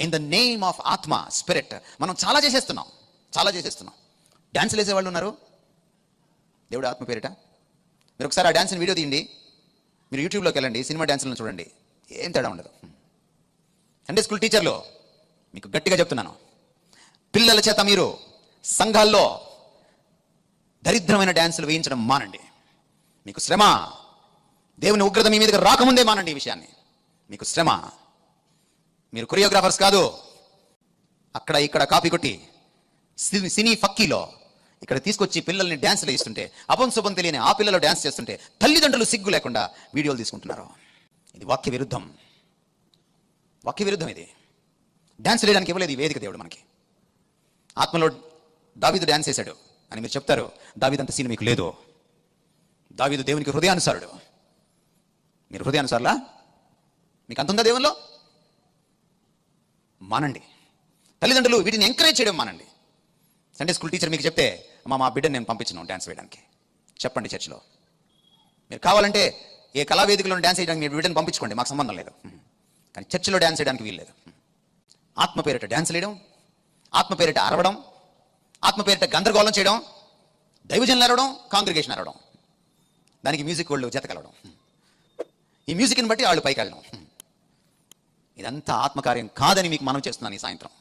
In the name of ఆత్మ, spirit. మనం చాలా చేసేస్తున్నాం. డ్యాన్సులు వేసేవాళ్ళు ఉన్నారు దేవుడు ఆత్మ పేరిట. మీరు ఒకసారి ఆ డ్యాన్స్ని వీడియో తీయండి, మీరు యూట్యూబ్లోకి వెళ్ళండి, సినిమా డ్యాన్సులను చూడండి, ఏం తేడా ఉండదు. సండే స్కూల్ టీచర్లు మీకు గట్టిగా చెప్తున్నాను, పిల్లల చేత మీరు సంఘాల్లో దరిద్రమైన డ్యాన్సులు వేయించడం మానండి. మీకు శ్రమ, దేవుని ఉగ్రత మీ మీదకి రాకముందే మానండి ఈ విషయాన్ని. మీకు శ్రమ. మీరు కొరియోగ్రాఫర్స్ కాదు, అక్కడ ఇక్కడ కాపీ కొట్టి సినీ ఫక్కీలో ఇక్కడ తీసుకొచ్చి పిల్లల్ని డ్యాన్సులు వేస్తుంటే, అపంశుభం తెలియని ఆ పిల్లలు డ్యాన్స్ చేస్తుంటే తల్లిదండ్రులు సిగ్గు లేకుండా వీడియోలు తీసుకుంటున్నారు. ఇది వాక్య విరుద్ధం. ఇది డ్యాన్స్ వేయడానికి ఇవ్వలేదు ఈ వేదిక దేవుడు మనకి. ఆత్మలో దావీదు డ్యాన్స్ వేశాడు అని మీరు చెప్తారు, దావీదు అంత సీన్ మీకు లేదు. దావీదు దేవునికి హృదయానుసారుడు. మీరు హృదయానుసారులా? మీకు అంత ఉందా దేవుల్లో? మానండి. తల్లిదండ్రులు వీటిని ఎంకరేజ్ చేయడం మానండి. సండే స్కూల్ టీచర్ మీకు చెప్తే, మా బిడ్డను నేను పంపించను డ్యాన్స్ వేయడానికి, చెప్పండి చర్చిలో. మీరు కావాలంటే ఏ కళావేదికలో డ్యాన్స్ వేయడానికి మీరు బిడ్డను పంపించుకోండి, మాకు సంబంధం లేదు. కానీ చర్చిలో డ్యాన్స్ వేయడానికి వీల్లేదు. ఆత్మ పేరిట డ్యాన్స్ వేయడం, ఆత్మ పేరిట అరవడం, ఆత్మ పేరిట గందరగోళం చేయడం, దైవజనులు అరవడం, కాంగ్రిగేషన్ అరవడం, దానికి మ్యూజిక్ వాళ్ళు జత కలవడం, ఈ మ్యూజిక్ని బట్టి వాళ్ళు పైకి వెళ్ళడం, ఇదంతా ఆత్మకార్యం కాదని మీకు మనం చేస్తున్నాను ఈ సాయంత్రం.